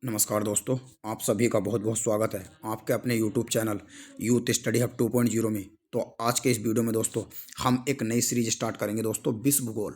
नमस्कार दोस्तों, आप सभी का बहुत बहुत स्वागत है आपके अपने YouTube channel youth study hub 2.0 में। तो आज के इस वीडियो में दोस्तों हम एक नई सीरीज स्टार्ट करेंगे दोस्तों, विश्व भूगोल,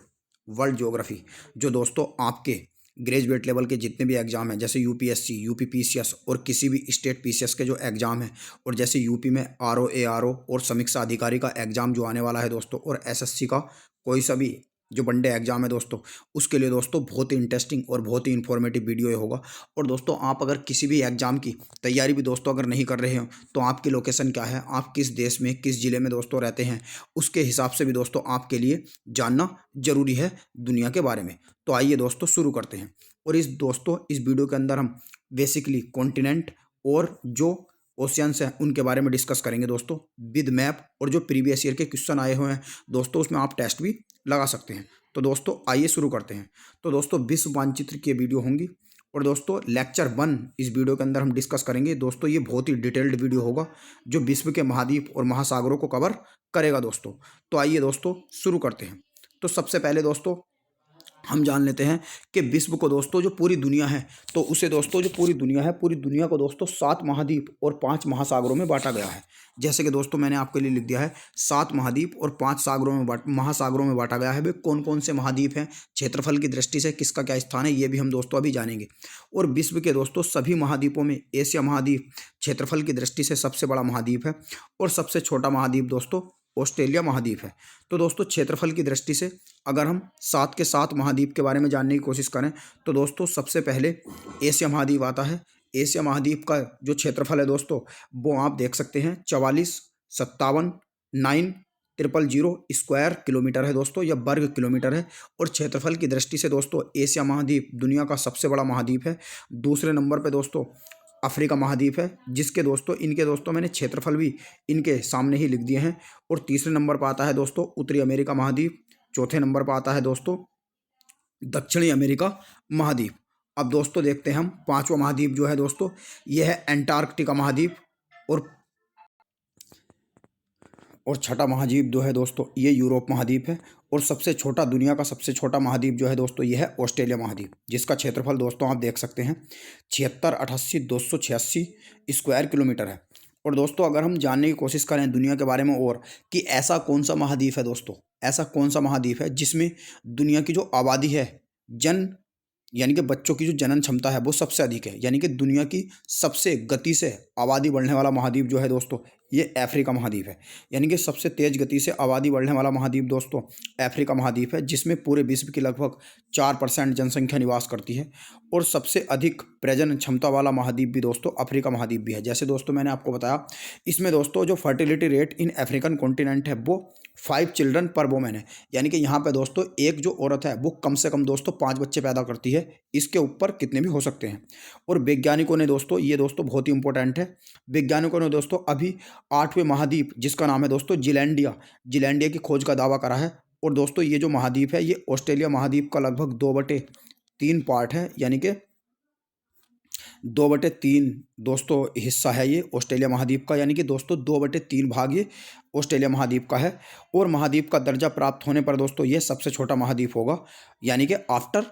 वर्ल्ड ज्योग्राफी। जो दोस्तों आपके ग्रेजुएट लेवल के जितने भी एग्जाम हैं, जैसे यूपीएससी, यूपी पीसीएस और किसी भी स्टेट पीसीएस के जो एग्जाम हैं, और जैसे यूपी में आरओ एआरओ और समीक्षा अधिकारी का एग्जाम जो आने वाला है दोस्तों, और एसएससी का कोई सा भी जो वनडे एग्जाम है दोस्तों, उसके लिए दोस्तों बहुत ही इंटरेस्टिंग और बहुत ही इन्फॉर्मेटिव वीडियो ये होगा। और दोस्तों आप अगर किसी भी एग्जाम की तैयारी भी दोस्तों अगर नहीं कर रहे हो, तो आपकी लोकेशन क्या है, आप किस देश में किस ज़िले में दोस्तों रहते हैं, उसके हिसाब से भी दोस्तों आपके लिए जानना जरूरी है दुनिया के बारे में। तो आइए दोस्तों शुरू करते हैं। और इस वीडियो के अंदर हम बेसिकली कॉन्टिनेंट और जो ओशियंस हैं उनके बारे में डिस्कस करेंगे दोस्तों, विद मैप। और जो प्रीवियस ईयर के क्वेश्चन आए हुए हैं दोस्तों, उसमें आप टेस्ट भी लगा सकते हैं। तो दोस्तों आइए शुरू करते हैं। तो दोस्तों विश्व मानचित्र की वीडियो होंगी, और दोस्तों लेक्चर 1 इस वीडियो के अंदर हम डिस्कस करेंगे दोस्तों। ये बहुत ही डिटेल्ड वीडियो होगा जो विश्व के महाद्वीप और महासागरों को कवर करेगा दोस्तों। तो आइए दोस्तों शुरू करते हैं। तो सबसे पहले दोस्तों हम जान लेते हैं कि विश्व को दोस्तों जो पूरी दुनिया है, तो उसे दोस्तों जो पूरी दुनिया है, पूरी दुनिया को दोस्तों 7 महाद्वीप और 5 महासागरों में बांटा गया है। जैसे कि दोस्तों मैंने आपके लिए लिख दिया है 7 महाद्वीप और 5 सागरों में महासागरों में बांटा गया है। वे कौन कौन से महाद्वीप हैं, क्षेत्रफल की दृष्टि से किसका क्या स्थान है, ये भी हम दोस्तों अभी जानेंगे। और विश्व के दोस्तों सभी महाद्वीपों में एशिया महाद्वीप क्षेत्रफल की दृष्टि से सबसे बड़ा महाद्वीप है, और सबसे छोटा महाद्वीप दोस्तों ऑस्ट्रेलिया महाद्वीप है। तो दोस्तों क्षेत्रफल की दृष्टि से अगर हम 7 के 7 महाद्वीप के बारे में जानने की कोशिश करें, तो दोस्तों सबसे पहले एशिया महाद्वीप आता है। एशिया महाद्वीप का जो क्षेत्रफल है दोस्तों, वो आप देख सकते हैं 44,57,9,000 स्क्वायर किलोमीटर है दोस्तों, या वर्ग किलोमीटर है। और क्षेत्रफल की दृष्टि से दोस्तों एशिया महाद्वीप दुनिया का सबसे बड़ा महाद्वीप है। दूसरे नंबर पे दोस्तों अफ्रीका महाद्वीप है, जिसके दोस्तों इनके दोस्तों मैंने क्षेत्रफल भी इनके सामने ही लिख दिए हैं। और तीसरे नंबर पर आता है दोस्तों उत्तरी अमेरिका महाद्वीप। चौथे नंबर पर आता है दोस्तों दक्षिणी अमेरिका महाद्वीप। अब दोस्तों देखते हैं हम पांचवा महाद्वीप जो है दोस्तों, यह है एंटार्कटिका महाद्वीप। और छठा महाद्वीप जो है दोस्तों, ये यूरोप महाद्वीप है। और सबसे छोटा, दुनिया का सबसे छोटा महाद्वीप जो है दोस्तों, ये है ऑस्ट्रेलिया महाद्वीप, जिसका क्षेत्रफल दोस्तों आप देख सकते हैं 76,88,286 स्क्वायर किलोमीटर है। और दोस्तों अगर हम जानने की कोशिश करें दुनिया के बारे में, और कि ऐसा कौन सा महाद्वीप है दोस्तों, ऐसा कौन सा महाद्वीप है जिसमें दुनिया की जो आबादी है, जन यानी कि बच्चों की जो जनन क्षमता है वो सबसे अधिक है, यानी कि दुनिया की सबसे गति से आबादी बढ़ने वाला महाद्वीप जो है दोस्तों, ये अफ्रीका महाद्वीप है। यानी कि सबसे तेज गति से आबादी बढ़ने वाला महाद्वीप दोस्तों अफ्रीका महाद्वीप है, जिसमें पूरे विश्व की लगभग 4% जनसंख्या निवास करती है। और सबसे अधिक प्रजनन क्षमता वाला महाद्वीप भी दोस्तों अफ्रीका महाद्वीप भी है। जैसे दोस्तों मैंने आपको बताया, इसमें दोस्तों जो fertility rate in African continent है वो 5 चिल्ड्रन पर वोमेन है। यानी कि यहाँ पे दोस्तों एक जो औरत है वो कम से कम दोस्तों 5 बच्चे पैदा करती है, इसके ऊपर कितने भी हो सकते हैं। और वैज्ञानिकों ने दोस्तों, ये दोस्तों बहुत ही इंपॉर्टेंट है, वैज्ञानिकों ने दोस्तों अभी 8वें महाद्वीप जिसका नाम है दोस्तों जिलैंडिया की खोज का दावा करा है। और दोस्तों ये जो महाद्वीप है ये ऑस्ट्रेलिया महाद्वीप का लगभग 2/3 पार्ट है, यानी कि 2/3 दोस्तों हिस्सा है ये ऑस्ट्रेलिया महाद्वीप का। यानी कि दोस्तों 2/3 भाग ये ऑस्ट्रेलिया महाद्वीप का है। और महाद्वीप का दर्जा प्राप्त होने पर दोस्तों ये सबसे छोटा महाद्वीप होगा, यानी कि आफ्टर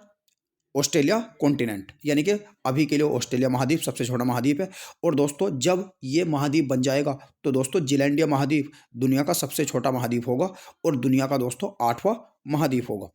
ऑस्ट्रेलिया कॉन्टिनेंट। यानी कि अभी के लिए ऑस्ट्रेलिया महाद्वीप सबसे छोटा महाद्वीप है। और दोस्तों जब ये महाद्वीप बन जाएगा तो दोस्तों जिलैंडिया महाद्वीप दुनिया का सबसे छोटा महाद्वीप होगा, और दुनिया का दोस्तों 8वां महाद्वीप होगा।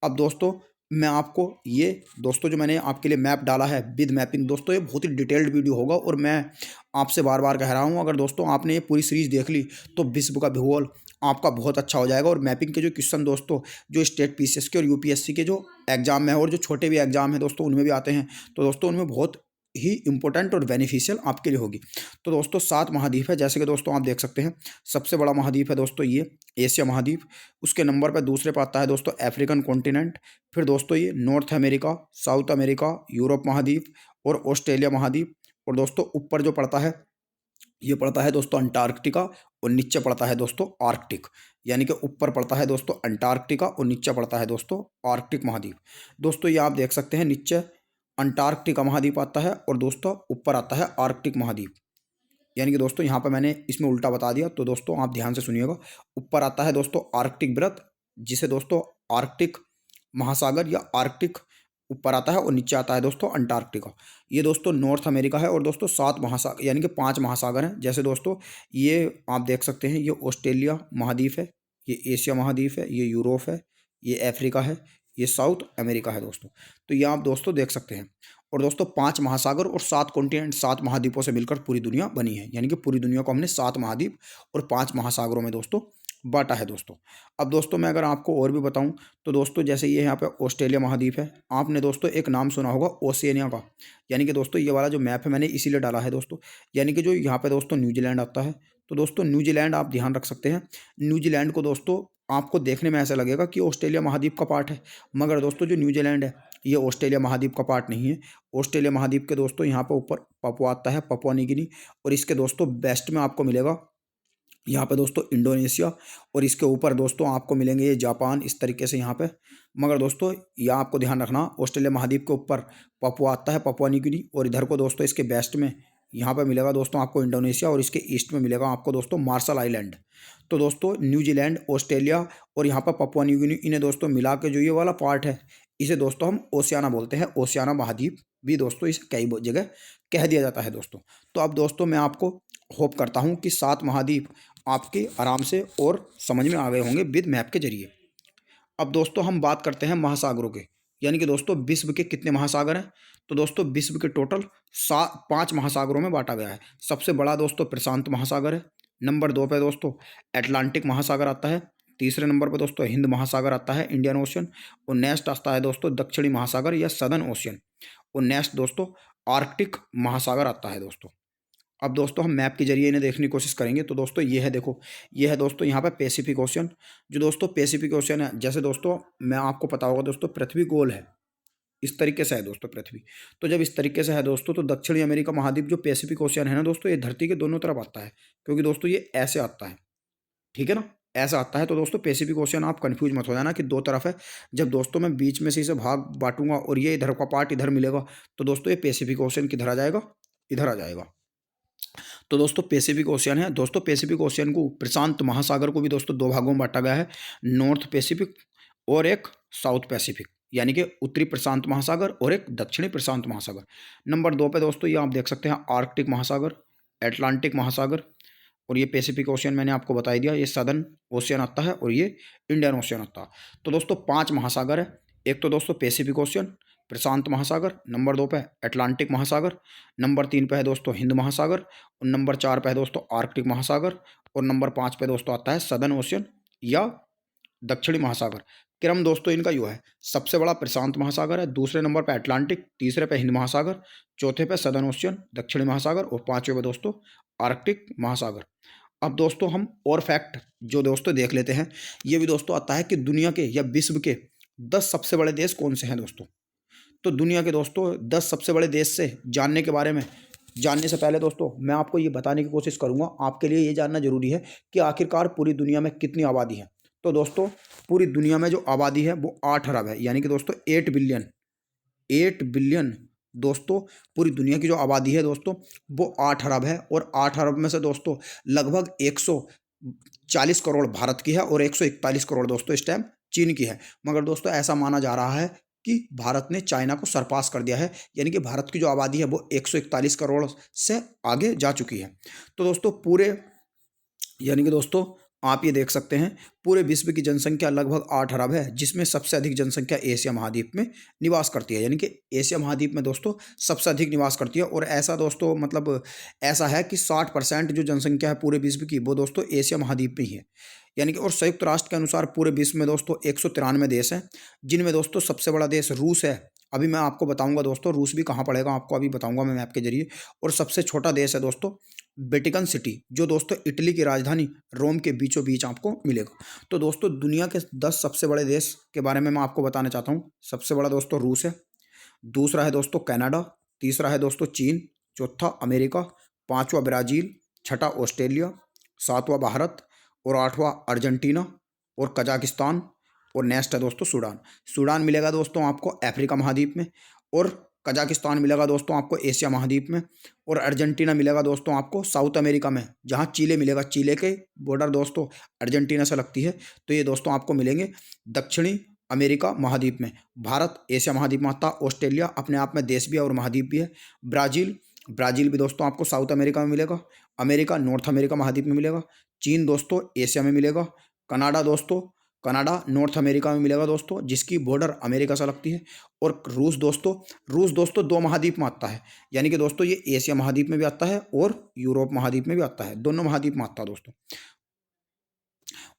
अब दोस्तों मैं आपको ये दोस्तों जो मैंने आपके लिए मैप डाला है विद मैपिंग, दोस्तों ये बहुत ही डिटेल्ड वीडियो होगा। और मैं आपसे बार बार कह रहा हूँ, अगर दोस्तों आपने ये पूरी सीरीज देख ली तो विश्व का भूगोल आपका बहुत अच्छा हो जाएगा। और मैपिंग के जो क्वेश्चन दोस्तों जो स्टेट पीसीएस के और यूपीएससी के जो एग्जाम में और जो छोटे भी एग्जाम है दोस्तों उनमें भी आते हैं, तो दोस्तों उनमें बहुत ही इंपॉर्टेंट और बेनिफिशियल आपके लिए होगी। तो दोस्तों 7 महाद्वीप है, जैसे कि दोस्तों आप देख सकते हैं। सबसे बड़ा महाद्वीप है दोस्तों ये एशिया महाद्वीप। उसके नंबर पर दूसरे पर आता है दोस्तों अफ्रीकन कॉन्टिनेंट। फिर दोस्तों ये north America, south America, Europe महाद्वीप और ऑस्ट्रेलिया महाद्वीप। और दोस्तों ऊपर जो पड़ता है ये पड़ता है दोस्तों अंटार्कटिका, और नीचे पड़ता है दोस्तों आर्कटिक। यानी कि ऊपर पड़ता है दोस्तों अंटार्कटिका और नीचे पड़ता है दोस्तों आर्कटिक महाद्वीप। दोस्तों ये आप देख सकते हैं, नीचे अंटार्कटिका महाद्वीप आता है और दोस्तों ऊपर आता है आर्कटिक महाद्वीप। यानी कि दोस्तों यहाँ पर मैंने इसमें उल्टा बता दिया, तो दोस्तों आप ध्यान से सुनिएगा। ऊपर आता है दोस्तों आर्कटिक वृत्त, जिसे दोस्तों आर्कटिक महासागर या आर्कटिक ऊपर आता है और नीचे आता है दोस्तों अंटार्कटिका। ये दोस्तों नॉर्थ अमेरिका है और दोस्तों 7 महासागर यानी कि 5 महासागर हैं। जैसे दोस्तों ये आप देख सकते हैं, ये ऑस्ट्रेलिया महाद्वीप है, ये एशिया महाद्वीप है, ये यूरोप है, ये अफ्रीका है, ये साउथ अमेरिका है दोस्तों। तो ये आप दोस्तों देख सकते हैं। और दोस्तों 5 महासागर और 7 कॉन्टिनेंट, 7 महाद्वीपों से मिलकर पूरी दुनिया बनी है। यानी कि पूरी दुनिया को हमने 7 महाद्वीप और 5 महासागरों में दोस्तों बांटा है दोस्तों। अब दोस्तों मैं अगर आपको और भी बताऊं तो दोस्तों जैसे ये यहाँ पे ऑस्ट्रेलिया महाद्वीप है, आपने दोस्तों एक नाम सुना होगा ओशिनिया का। यानी कि दोस्तों ये वाला जो मैप है मैंने इसीलिए डाला है दोस्तों। यानी कि जो यहाँ पे दोस्तों न्यूजीलैंड आता है, तो दोस्तों न्यूजीलैंड आप ध्यान रख सकते हैं। न्यूजीलैंड को दोस्तों आपको देखने में ऐसा लगेगा कि ऑस्ट्रेलिया महाद्वीप का पार्ट है, मगर दोस्तों जो न्यूजीलैंड है ये ऑस्ट्रेलिया महाद्वीप का पार्ट नहीं है। ऑस्ट्रेलिया महाद्वीप के दोस्तों यहाँ पे ऊपर पपुआ आता है, पपुआ न्यू गिनी, और इसके दोस्तों वेस्ट में आपको मिलेगा यहाँ पे दोस्तों इंडोनेशिया, और इसके ऊपर दोस्तों आपको मिलेंगे ये जापान, इस तरीके से यहाँ पे। मगर दोस्तों यह आपको ध्यान रखना, ऑस्ट्रेलिया महाद्वीप के ऊपर पपुआ आता है, पपुआ न्यू गिनी, और इधर को दोस्तों इसके वेस्ट में यहाँ पे मिलेगा दोस्तों आपको इंडोनेशिया, और इसके ईस्ट में मिलेगा आपको दोस्तों मार्शल आइलैंड। तो दोस्तों न्यूजीलैंड, ऑस्ट्रेलिया और यहाँ पर पपुआ न्यू गिनी, इन्हें दोस्तों मिला के जो ये वाला पार्ट है इसे दोस्तों हम ओशियाना बोलते हैं। ओशियाना महाद्वीप भी दोस्तों इसे कई जगह कह दिया जाता है दोस्तों। तो अब दोस्तों मैं आपको होप करता हूँ कि 7 महाद्वीप आपके आराम से और समझ में आ गए होंगे विद मैप के जरिए। अब दोस्तों हम बात करते हैं महासागरों के, यानी कि दोस्तों विश्व के कितने महासागर हैं। तो दोस्तों विश्व के टोटल 5 महासागरों में बांटा गया है। सबसे बड़ा दोस्तों प्रशांत महासागर है, नंबर 2 पे दोस्तों अटलांटिक महासागर आता है, तीसरे नंबर पर दोस्तों हिंद महासागर आता है, इंडियन ओशियन, और नेक्स्ट आता है दोस्तों दक्षिणी महासागर या सदर्न ओशियन, और नेक्स्ट दोस्तों आर्कटिक महासागर आता है दोस्तों। अब दोस्तों हम मैप के जरिए इन्हें देखने की कोशिश करेंगे। तो दोस्तों ये है, देखो ये है दोस्तों यहाँ पे पैसिफिक ओशियन। जो दोस्तों पैसिफिक ओशियन है, जैसे दोस्तों मैं आपको पता होगा दोस्तों पृथ्वी गोल है, इस तरीके से है दोस्तों पृथ्वी। तो जब इस तरीके से है दोस्तों, तो दक्षिणी अमेरिका महाद्वीप जो पैसिफिक ओशियन है ना दोस्तों, ये धरती के दोनों तरफ आता है, क्योंकि दोस्तों ये ऐसे आता है, ठीक है ना, ऐसा आता है। तो दोस्तों पैसिफिक ओशियन आप कंफ्यूज मत हो जाना कि 2 तरफ है। जब दोस्तों मैं बीच में से इसे भाग बांटूंगा और ये इधर का पार्ट इधर मिलेगा, तो दोस्तों ये पैसिफिक ओशियन किधर आ जाएगा, इधर आ जाएगा। तो दोस्तों पैसिफिक ओशियन है। दोस्तों पैसिफिक ओशियन को, प्रशांत महासागर को भी दोस्तों 2 भागों में बांटा गया है, नॉर्थ पैसिफिक और एक साउथ पैसिफिक, यानी कि उत्तरी प्रशांत महासागर और एक दक्षिणी प्रशांत महासागर। नंबर 2 पे दोस्तों ये आप देख सकते हैं आर्कटिक महासागर, एटलांटिक महासागर, और ये पैसिफिक ओशियन मैंने आपको बता ही दिया, ये सदर्न ओशियन आता है और ये इंडियन ओशियन आता है। तो दोस्तों 5 महासागर है। एक तो दोस्तों पैसिफिक ओशियन, प्रशांत महासागर, नंबर 2 पे अटलांटिक महासागर, नंबर 3 पे है दोस्तों हिंद महासागर, और नंबर 4 पे है दोस्तों आर्कटिक महासागर, और नंबर 5 पे दोस्तों आता है सदर्न ओशियन या दक्षिणी महासागर। क्रम दोस्तों इनका यो है, सबसे बड़ा प्रशांत महासागर है, दूसरे नंबर पे अटलांटिक, तीसरे पे हिंद महासागर, चौथे पे सदर्न ओशियन दक्षिणी महासागर, और 5वें पे दोस्तों आर्कटिक महासागर। अब दोस्तों हम और फैक्ट जो दोस्तों देख लेते हैं, ये भी दोस्तों आता है कि दुनिया के या विश्व के 10 सबसे बड़े देश कौन से हैं दोस्तों। तो दुनिया के दोस्तों 10 सबसे बड़े देश से जानने के बारे में, जानने से पहले दोस्तों मैं आपको ये बताने की कोशिश करूंगा, आपके लिए ये जानना जरूरी है कि आखिरकार पूरी दुनिया में कितनी आबादी है। तो दोस्तों पूरी दुनिया में जो आबादी है वो 8 अरब है, यानी कि दोस्तों 8 बिलियन, 8 बिलियन दोस्तों पूरी दुनिया की जो आबादी है दोस्तों वो 8 अरब है। और 8 अरब में से दोस्तों लगभग 140 करोड़ भारत की है और 141 करोड़ दोस्तों इस टाइम चीन की है। मगर दोस्तों ऐसा माना जा रहा है कि भारत ने चाइना को सरपास कर दिया है, यानी कि भारत की जो आबादी है वो 141 करोड़ से आगे जा चुकी है। तो दोस्तों पूरे, यानी कि दोस्तों आप ये देख सकते हैं पूरे विश्व की जनसंख्या लगभग 8 अरब है, जिसमें सबसे अधिक जनसंख्या एशिया महाद्वीप में निवास करती है, यानी कि एशिया महाद्वीप में दोस्तों सबसे अधिक निवास करती है। और ऐसा दोस्तों मतलब ऐसा है कि 60% जो जनसंख्या है पूरे विश्व की वो दोस्तों एशिया महाद्वीप में ही है, यानी कि। और संयुक्त राष्ट्र के अनुसार पूरे विश्व में दोस्तों 193 देश हैं, जिनमें दोस्तों सबसे बड़ा देश रूस है। अभी मैं आपको बताऊंगा दोस्तों रूस भी कहाँ पड़ेगा, आपको अभी बताऊंगा मैं मैप के जरिए। और सबसे छोटा देश है दोस्तों वेटिकन सिटी, जो दोस्तों इटली की राजधानी रोम के बीचों बीच आपको मिलेगा। तो दोस्तों दुनिया के 10 सबसे बड़े देश के बारे में मैं आपको बताना चाहता हूँ। सबसे बड़ा दोस्तों रूस है, दूसरा है दोस्तों कनाडा, तीसरा है दोस्तों चीन, चौथा अमेरिका, 5वां ब्राज़ील, छठा ऑस्ट्रेलिया, 7वां भारत, और 8वां अर्जेंटीना और कजाकिस्तान, और नेक्स्ट है दोस्तों सूडान। सूडान मिलेगा दोस्तों आपको अफ्रीका महाद्वीप में, और कजाकिस्तान मिलेगा दोस्तों आपको एशिया महाद्वीप में, और अर्जेंटीना मिलेगा दोस्तों आपको साउथ अमेरिका में, जहाँ चिले मिलेगा। चिले के बॉर्डर दोस्तों अर्जेंटीना से लगती है। तो ये दोस्तों आपको मिलेंगे दक्षिणी अमेरिका महाद्वीप में, भारत एशिया महाद्वीप में आता है, ऑस्ट्रेलिया अपने आप में देश भी है और महाद्वीप भी है, ब्राज़ील, ब्राज़ील भी दोस्तों आपको साउथ अमेरिका में मिलेगा, अमेरिका नॉर्थ अमेरिका महाद्वीप में मिलेगा, चीन दोस्तों एशिया में मिलेगा, कनाडा दोस्तों, कनाडा नॉर्थ अमेरिका में मिलेगा दोस्तों, जिसकी बॉर्डर अमेरिका से लगती है, और रूस दोस्तों, रूस दोस्तों दो महाद्वीप में आता है, यानी कि दोस्तों ये एशिया महाद्वीप में भी आता है और यूरोप महाद्वीप में भी आता है, दोनों महाद्वीप में आता है दोस्तों।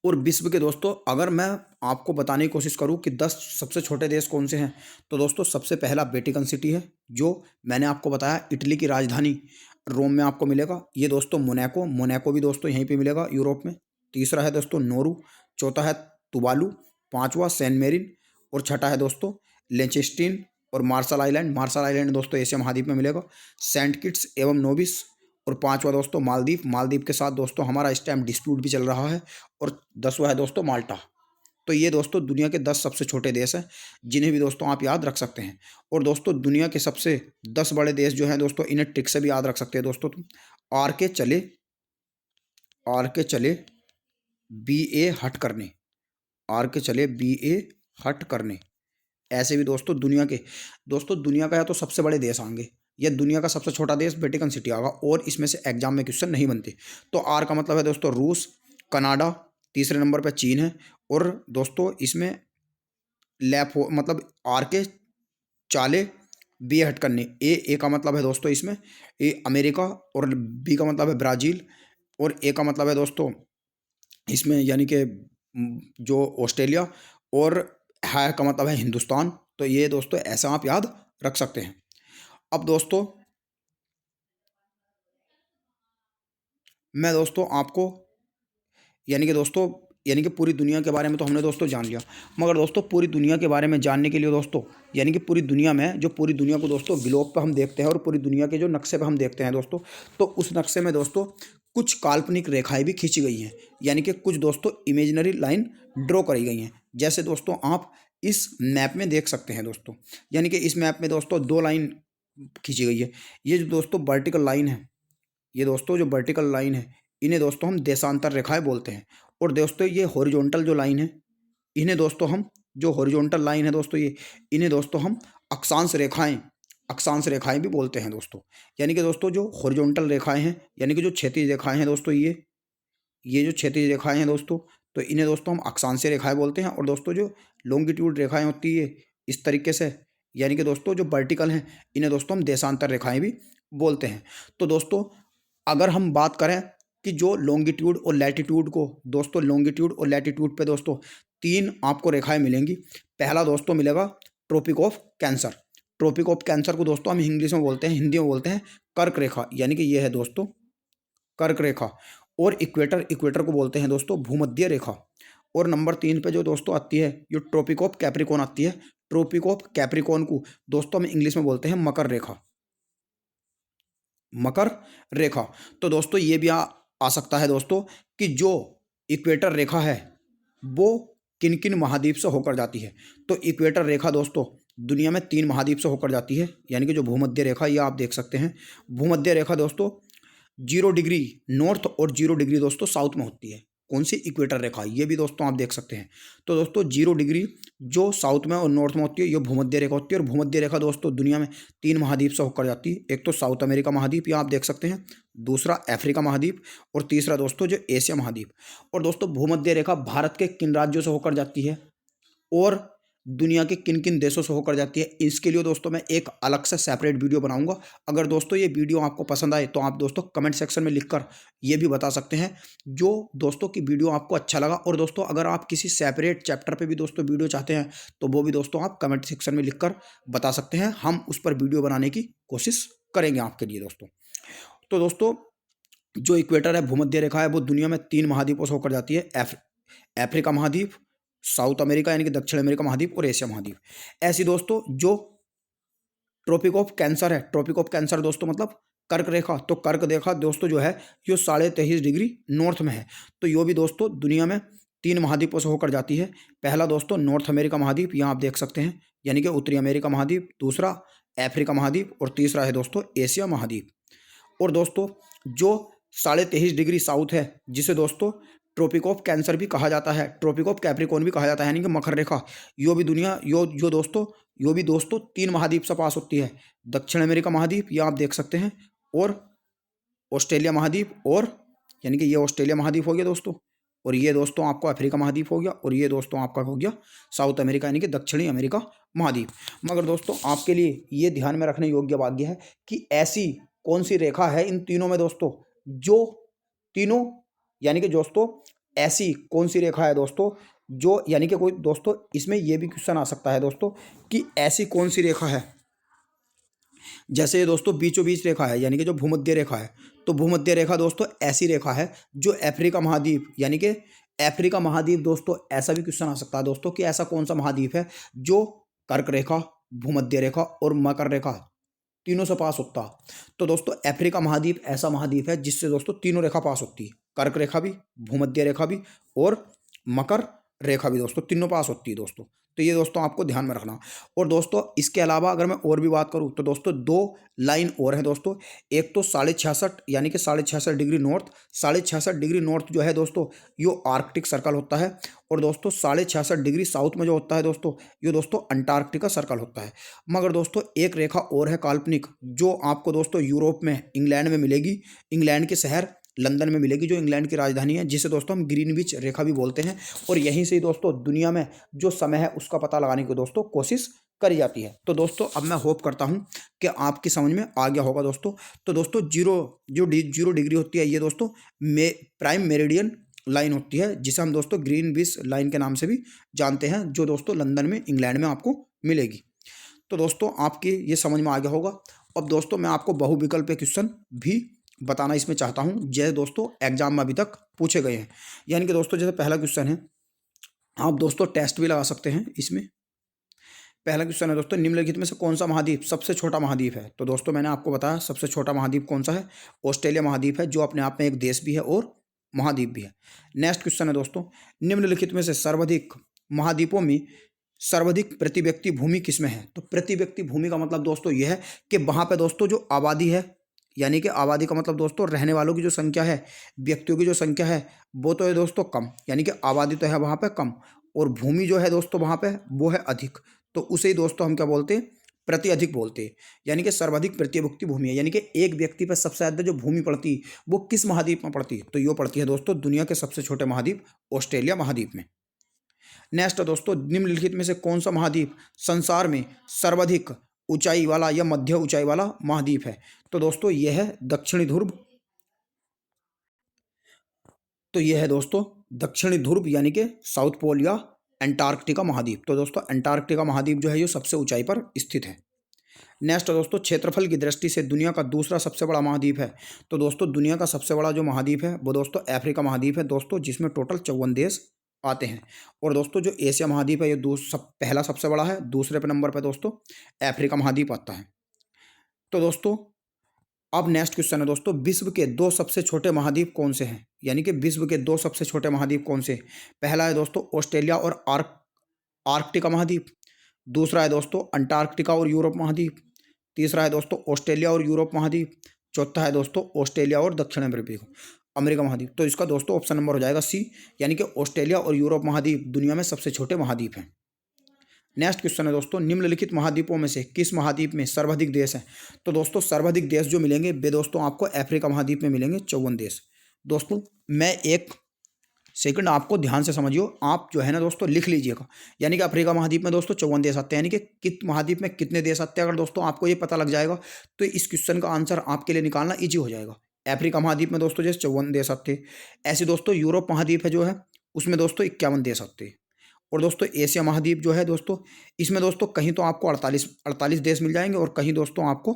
और विश्व के दोस्तों अगर मैं आपको बताने की कोशिश करूं कि 10 सबसे छोटे देश कौन से हैं, तो दोस्तों सबसे पहला वेटिकन सिटी है, जो मैंने आपको बताया इटली की राजधानी रोम में आपको मिलेगा। ये दोस्तों मोनाको, मोनाको भी दोस्तों यहीं पे मिलेगा यूरोप में। तीसरा है दोस्तों नोरू, चौथा है तुवालू, पांचवा सैन मेरिन और छठा है दोस्तों लेचेस्टीन और मार्शल आइलैंड। मार्शल आइलैंड दोस्तों एशिया महाद्वीप में मिलेगा। सेंट किट्स एवं नोबिस और पांचवा दोस्तों मालदीव। मालदीव के साथ दोस्तों हमारा इस टाइम डिस्प्यूट भी चल रहा है। और 10वां है दोस्तों माल्टा। तो ये दोस्तों दुनिया के 10 सबसे छोटे देश हैं, जिन्हें भी दोस्तों आप याद रख सकते हैं। और दोस्तों दुनिया के सबसे 10 बड़े देश जो हैं दोस्तों, इन्हें ट्रिक से भी याद रख सकते हैं दोस्तों तुम। आर के चले बी ए हट करने, आर के चले बी ए हट करने। ऐसे भी दोस्तों दुनिया का या तो सबसे बड़े देश आएंगे या दुनिया का सबसे छोटा देश वेटिकन सिटी आएगा, और इसमें से एग्जाम में क्वेश्चन नहीं बनते। तो आर का मतलब है दोस्तों रूस, कनाडा, तीसरे नंबर पर चीन है, और दोस्तों इसमें मतलब आर के चाले बी हट करने। ए का मतलब है दोस्तों इसमें ए अमेरिका, और बी का मतलब है ब्राज़ील, और ए का मतलब है दोस्तों इसमें यानी कि जो ऑस्ट्रेलिया, और है का मतलब है हिंदुस्तान। तो ये दोस्तों ऐसा आप याद रख सकते हैं। अब दोस्तों मैं दोस्तों आपको यानी कि पूरी दुनिया के बारे में तो हमने दोस्तों जान लिया, मगर दोस्तों पूरी दुनिया के बारे में जानने के लिए दोस्तों यानी कि पूरी दुनिया में जो पूरी दुनिया को दोस्तों ग्लोब पर हम देखते हैं और पूरी दुनिया के जो नक्शे पर हम देखते हैं दोस्तों, तो उस नक्शे में दोस्तों कुछ काल्पनिक रेखाएं भी खींची गई हैं, यानी कि कुछ दोस्तों इमेजिनरी लाइन ड्रॉ करी गई हैं। जैसे दोस्तों आप इस मैप में देख सकते हैं दोस्तों, यानी कि इस मैप में दोस्तों 2 लाइन खींची गई है। ये जो दोस्तों वर्टिकल लाइन है, ये दोस्तों जो वर्टिकल लाइन है, इन्हें दोस्तों हम देशांतर रेखाएं बोलते हैं। और दोस्तों ये हॉरिजॉन्टल जो लाइन है, इन्हें दोस्तों हम जो हॉरिजॉन्टल लाइन है दोस्तों इन्हें दोस्तों हम अक्षांश रेखाएं भी बोलते हैं दोस्तों। यानी कि दोस्तों जो हॉरिजॉन्टल रेखाएं हैं, यानी कि जो क्षैतिज रेखाएं हैं दोस्तों, ये जो क्षैतिज रेखाएं हैं दोस्तों, तो इन्हें दोस्तों हम अक्षांशीय रेखाएं बोलते हैं। और दोस्तों जो लॉन्गिट्यूड रेखाएं होती है इस तरीके से, यानी कि दोस्तों जो वर्टिकल हैं, इन्हें दोस्तों हम देशांतर रेखाएं भी बोलते हैं। तो दोस्तों अगर हम बात करें कि जो लॉन्गिट्यूड और लैटिट्यूड को दोस्तों, लॉन्गिट्यूड और लैटिट्यूड पे दोस्तों 3 आपको रेखाएं मिलेंगी। पहला दोस्तों मिलेगा Tropic of Cancer. Tropic of Cancer को दोस्तों हम इंग्लिश में बोलते हैं, हिंदी में बोलते हैं कर्क रेखा, यानी कि ये है दोस्तों कर्क रेखा। और इक्वेटर को बोलते हैं दोस्तों भूमध्य रेखा। और नंबर 3 पे जो दोस्तों आती है, जो ट्रॉपिक ऑफ कैप्रिकॉर्न आती है, ट्रॉपिक ऑफ कैप्रिकॉर्न को दोस्तों हम इंग्लिश में बोलते हैं मकर रेखा, मकर रेखा। तो दोस्तों ये भी आ सकता है दोस्तों कि जो इक्वेटर रेखा है वो किन किन महाद्वीप से होकर जाती है। तो इक्वेटर रेखा दोस्तों दुनिया में 3 महाद्वीप से होकर जाती है, यानी कि जो भूमध्य रेखा, ये आप देख सकते हैं। भूमध्य रेखा दोस्तों 0 डिग्री नॉर्थ और 0 डिग्री दोस्तों साउथ में होती है। कौन सी? इक्वेटर रेखा, ये भी दोस्तों आप देख सकते हैं। तो दोस्तों 0 डिग्री जो साउथ में और नॉर्थ में होती है, ये भूमध्य रेखा होती है। और भूमध्य रेखा दोस्तों दुनिया में 3 महाद्वीप से होकर जाती है। एक तो साउथ अमेरिका महाद्वीप, ये आप देख सकते हैं, दूसरा अफ्रीका महाद्वीप, और तीसरा दोस्तों जो एशिया महाद्वीप। और दोस्तों भूमध्य रेखा भारत के किन राज्यों से होकर जाती है और दुनिया के किन किन देशों से होकर जाती है, इसके लिए दोस्तों मैं एक अलग से सेपरेट वीडियो बनाऊंगा। अगर दोस्तों ये वीडियो आपको पसंद आए तो आप दोस्तों कमेंट सेक्शन में लिखकर ये भी बता सकते हैं जो दोस्तों की वीडियो आपको अच्छा लगा। और दोस्तों अगर आप किसी सेपरेट चैप्टर पे भी दोस्तों वीडियो चाहते हैं तो वो भी दोस्तों आप कमेंट सेक्शन में लिखकर बता सकते हैं, हम उस पर वीडियो बनाने की कोशिश करेंगे आपके लिए दोस्तों। तो दोस्तों जो इक्वेटर है, भूमध्य रेखा है, वो दुनिया में 3 महाद्वीपों से होकर जाती है, अफ्रीका महाद्वीप, साउथ अमेरिका यानी कि दक्षिण अमेरिका महाद्वीप, और एशिया महाद्वीप। ऐसी दोस्तों जो ट्रॉपिक ऑफ कैंसर है, ट्रॉपिक ऑफ कैंसर दोस्तों मतलब कर्क रेखा, तो कर्क रेखा दोस्तों जो है ये 23.5 डिग्री नॉर्थ में है। तो ये भी दोस्तों दुनिया में 3 महाद्वीपों से होकर जाती है। पहला दोस्तों नॉर्थ अमेरिका महाद्वीप, यहाँ आप देख सकते हैं, यानी कि उत्तरी अमेरिका महाद्वीप, दूसरा अफ्रीका महाद्वीप, और तीसरा है दोस्तों एशिया महाद्वीप। और दोस्तों जो 23.5 डिग्री साउथ है, जिसे दोस्तों ट्रॉपिक ऑफ कैंसर भी कहा जाता है, ट्रॉपिक ऑफ कैप्रिकॉर्न भी कहा जाता है, यानी कि मकर रेखा। यो भी दुनिया यो दोस्तों, यो भी दोस्तों 3 महाद्वीप से पास होती है। दक्षिण अमेरिका महाद्वीप, ये आप देख सकते हैं, और ऑस्ट्रेलिया महाद्वीप, और यानी कि ये ऑस्ट्रेलिया महाद्वीप हो गया दोस्तों, और ये दोस्तों आपको अफ्रीका महाद्वीप हो गया, और ये दोस्तों आपका हो गया साउथ अमेरिका यानी कि दक्षिणी अमेरिका महाद्वीप। मगर दोस्तों आपके लिए ये ध्यान में रखने योग्य बात यह है कि ऐसी कौन सी रेखा है इन तीनों में दोस्तों, जो तीनों, यानी कि दोस्तों ऐसी कौन सी रेखा है दोस्तों जो, यानी कि कोई दोस्तों इसमें यह भी क्वेश्चन आ सकता है दोस्तों कि ऐसी कौन सी रेखा है, जैसे ये दोस्तों बीचों बीच रेखा है, यानी कि जो भूमध्य रेखा है, तो भूमध्य रेखा दोस्तों ऐसी रेखा है जो अफ्रीका महाद्वीप, यानी कि अफ्रीका महाद्वीप दोस्तों, ऐसा भी क्वेश्चन आ सकता है दोस्तों कि ऐसा कौन सा महाद्वीप है जो कर्क रेखा, भूमध्य रेखा और मकर रेखा तीनों से पास होता। तो दोस्तों अफ्रीका महाद्वीप ऐसा महाद्वीप है जिससे दोस्तों तीनों रेखा पास होती है, कर्क रेखा भी, भूमध्य रेखा भी और मकर रेखा भी दोस्तों, तीनों पास होती है दोस्तों। तो ये दोस्तों आपको ध्यान में रखना। और दोस्तों इसके अलावा अगर मैं और भी बात करूँ तो दोस्तों 2 लाइन और है दोस्तों, एक तो 66.5 यानी कि 66.5 डिग्री नॉर्थ, 66.5 डिग्री नॉर्थ जो है दोस्तों यो आर्कटिक सर्कल होता है, और दोस्तों 66.5 डिग्री साउथ में जो होता है दोस्तों, ये दोस्तों अंटार्कटिका सर्कल होता है। मगर दोस्तों एक रेखा और है काल्पनिक, जो आपको दोस्तों यूरोप में, इंग्लैंड में मिलेगी, इंग्लैंड के शहर लंदन में मिलेगी, जो इंग्लैंड की राजधानी है, जिसे दोस्तों हम ग्रीनविच रेखा भी बोलते हैं। और यहीं से ही दोस्तों दुनिया में जो समय है उसका पता लगाने की दोस्तों कोशिश करी जाती है। तो दोस्तों अब मैं होप करता हूं कि आपकी समझ में आ गया होगा दोस्तों। तो दोस्तों जीरो डिग्री होती है ये दोस्तों प्राइम मेरिडियन लाइन होती है, जिसे हम दोस्तों ग्रीनविच लाइन के नाम से भी जानते हैं, जो दोस्तों लंदन में, इंग्लैंड में आपको मिलेगी। तो दोस्तों आपके ये समझ में आ गया होगा। अब दोस्तों मैं आपको बहुविकल्पीय क्वेश्चन भी बताना इसमें चाहता हूं, जैसे दोस्तों एग्जाम में अभी तक पूछे गए हैं। यानी कि दोस्तों जैसे पहला क्वेश्चन है, आप दोस्तों टेस्ट भी लगा सकते हैं इसमें। पहला क्वेश्चन है दोस्तों, निम्नलिखित में से कौन सा महाद्वीप सबसे छोटा महाद्वीप है? तो दोस्तों मैंने आपको बताया सबसे छोटा महाद्वीप कौन सा है, ऑस्ट्रेलिया महाद्वीप है, जो अपने आप में एक देश भी है और महाद्वीप भी है। नेक्स्ट क्वेश्चन है दोस्तों, निम्नलिखित में से सर्वाधिक महाद्वीपों में सर्वाधिक प्रति व्यक्ति भूमि किसमें है? तो प्रति व्यक्ति भूमि का मतलब दोस्तों यह है कि वहां पे दोस्तों जो आबादी है, यानी कि आबादी का मतलब दोस्तों रहने वालों की जो संख्या है, व्यक्तियों की जो संख्या है, वो तो है दोस्तों कम, यानी कि आबादी तो है वहां पे कम, और भूमि जो है दोस्तों वहां पे वो है अधिक, तो उसे ही दोस्तों हम क्या बोलते हैं, प्रति अधिक बोलते हैं। यानी कि सर्वाधिक प्रति व्यक्ति भूमि है, यानी कि एक व्यक्ति पर सबसे ज्यादा जो भूमि पड़ती है वो किस महाद्वीप में पड़ती है? तो यो पड़ती है दोस्तों दुनिया के सबसे छोटे महाद्वीप ऑस्ट्रेलिया महाद्वीप में। नेक्स्ट दोस्तों, निम्नलिखित में से कौन सा महाद्वीप संसार में सर्वाधिक ऊंचाई वाला या मध्य ऊंचाई वाला महाद्वीप है? तो दोस्तों यह है दक्षिणी ध्रुव। तो यह है दोस्तों दक्षिणी ध्रुव, यानी कि साउथ पोल या अंटार्कटिका महाद्वीप। तो दोस्तों अंटार्कटिका महाद्वीप जो है ये सबसे ऊंचाई पर स्थित है। नेक्स्ट दोस्तों, क्षेत्रफल की दृष्टि से दुनिया का दूसरा सबसे बड़ा महाद्वीप है? तो दोस्तों दुनिया का सबसे बड़ा जो महाद्वीप है वो दोस्तों अफ्रीका महाद्वीप है दोस्तों, जिसमें टोटल 54 देश आते हैं। और दोस्तों जो एशिया महाद्वीप है ये पहला सबसे बड़ा है, दूसरे पे नंबर पे दोस्तों अफ्रीका महाद्वीप आता है। तो दोस्तों अब नेक्स्ट क्वेश्चन है दोस्तों, विश्व के 2 सबसे छोटे महाद्वीप कौन से हैं? यानी कि विश्व के 2 सबसे छोटे महाद्वीप कौन से? पहला है दोस्तों ऑस्ट्रेलिया और आर्कटिका महाद्वीप, दूसरा है दोस्तों अंटार्कटिका और यूरोप महाद्वीप, तीसरा है दोस्तों ऑस्ट्रेलिया और यूरोप महाद्वीप, चौथा है दोस्तों ऑस्ट्रेलिया और दक्षिण अमेरिका महाद्वीप। तो इसका दोस्तों ऑप्शन नंबर हो जाएगा सी, यानी कि ऑस्ट्रेलिया और यूरोप महाद्वीप दुनिया में सबसे छोटे महाद्वीप हैं। नेक्स्ट क्वेश्चन है दोस्तों, निम्नलिखित महाद्वीपों में से किस महाद्वीप में सर्वाधिक देश हैं? तो दोस्तों सर्वाधिक देश जो मिलेंगे वे दोस्तों आपको अफ्रीका महाद्वीप में मिलेंगे, 54 देश। दोस्तों मैं एक सेकंड आपको ध्यान से समझियो, आप जो है ना दोस्तों लिख लीजिएगा। यानी कि अफ्रीका महाद्वीप में दोस्तों 54 देश आते हैं, यानी कि किस महाद्वीप में कितने देश आते हैं, अगर दोस्तों आपको ये पता लग जाएगा तो इस क्वेश्चन का आंसर आपके लिए निकालना ईजी हो जाएगा। अफ्रीका महाद्वीप में दोस्तों जैसे 54 देश आते हैं, ऐसे दोस्तों यूरोप महाद्वीप है जो है उसमें दोस्तों 51 देश आते हैं। और दोस्तों एशिया महाद्वीप जो है दोस्तों, इसमें दोस्तों कहीं तो आपको 48 देश मिल जाएंगे और कहीं दोस्तों आपको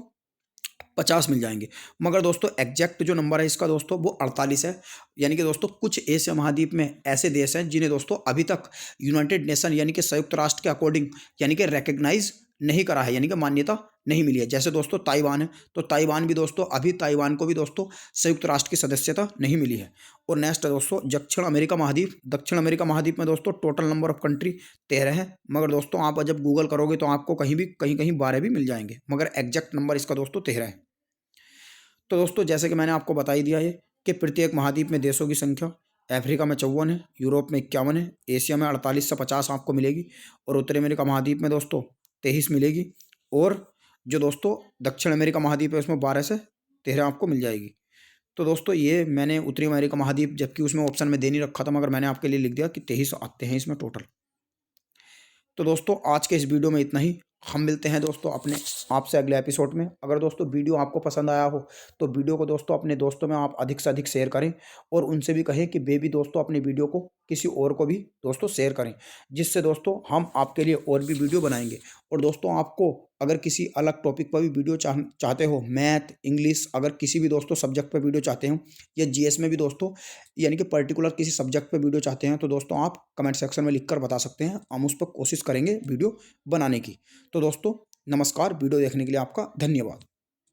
50 मिल जाएंगे। मगर दोस्तों एग्जैक्ट जो नंबर है इसका दोस्तों वो 48 है। यानी कि दोस्तों कुछ एशिया महाद्वीप में ऐसे देश हैं जिन्हें दोस्तों अभी तक यूनाइटेड नेशन यानी कि संयुक्त राष्ट्र के अकॉर्डिंग यानी कि रिकग्नाइज नहीं करा है, यानी कि मान्यता नहीं मिली है। जैसे दोस्तों ताइवान है, तो ताइवान भी दोस्तों अभी ताइवान को भी दोस्तों संयुक्त राष्ट्र की सदस्यता नहीं मिली है। और नेक्स्ट है दोस्तों दक्षिण अमेरिका महाद्वीप। दक्षिण अमेरिका महाद्वीप में दोस्तों टोटल नंबर ऑफ कंट्री 13 है, मगर दोस्तों आप जब गूगल करोगे तो आपको कहीं 12 भी मिल जाएंगे, मगर एग्जैक्ट नंबर इसका दोस्तों 13 है। तो दोस्तों जैसे कि मैंने आपको बता ही दिया है कि प्रत्येक महाद्वीप में देशों की संख्या अफ्रीका में 54 है, यूरोप में 51 है, एशिया में 48 से 50 आपको मिलेगी और उत्तरी अमेरिका महाद्वीप में दोस्तों 23 मिलेगी और जो दोस्तों दक्षिण अमेरिका महाद्वीप है उसमें 12 से 13 आपको मिल जाएगी। तो दोस्तों ये मैंने उत्तरी अमेरिका महाद्वीप, जबकि उसमें ऑप्शन में दे नहीं रखा था, मगर मैंने आपके लिए लिख दिया कि 23 आते हैं इसमें टोटल। तो दोस्तों आज के इस वीडियो में इतना ही। हम मिलते हैं दोस्तों अपने आपसे अगले एपिसोड में। अगर दोस्तों वीडियो आपको पसंद आया हो तो वीडियो को दोस्तों अपने दोस्तों में आप अधिक से अधिक शेयर करें और उनसे भी कहें कि वे भी दोस्तों अपनी वीडियो को किसी और को भी दोस्तों शेयर करें, जिससे दोस्तों हम आपके लिए और भी वीडियो बनाएंगे। और दोस्तों आपको अगर किसी अलग टॉपिक पर भी वीडियो चाहते हो, मैथ, इंग्लिश, अगर किसी भी दोस्तों सब्जेक्ट पर वीडियो चाहते हो या जीएस में भी दोस्तों यानी कि पर्टिकुलर किसी सब्जेक्ट पर वीडियो चाहते हैं, तो दोस्तों आप कमेंट सेक्शन में लिखकर बता सकते हैं। हम उस पर कोशिश करेंगे वीडियो बनाने की। तो दोस्तों नमस्कार, वीडियो देखने के लिए आपका धन्यवाद।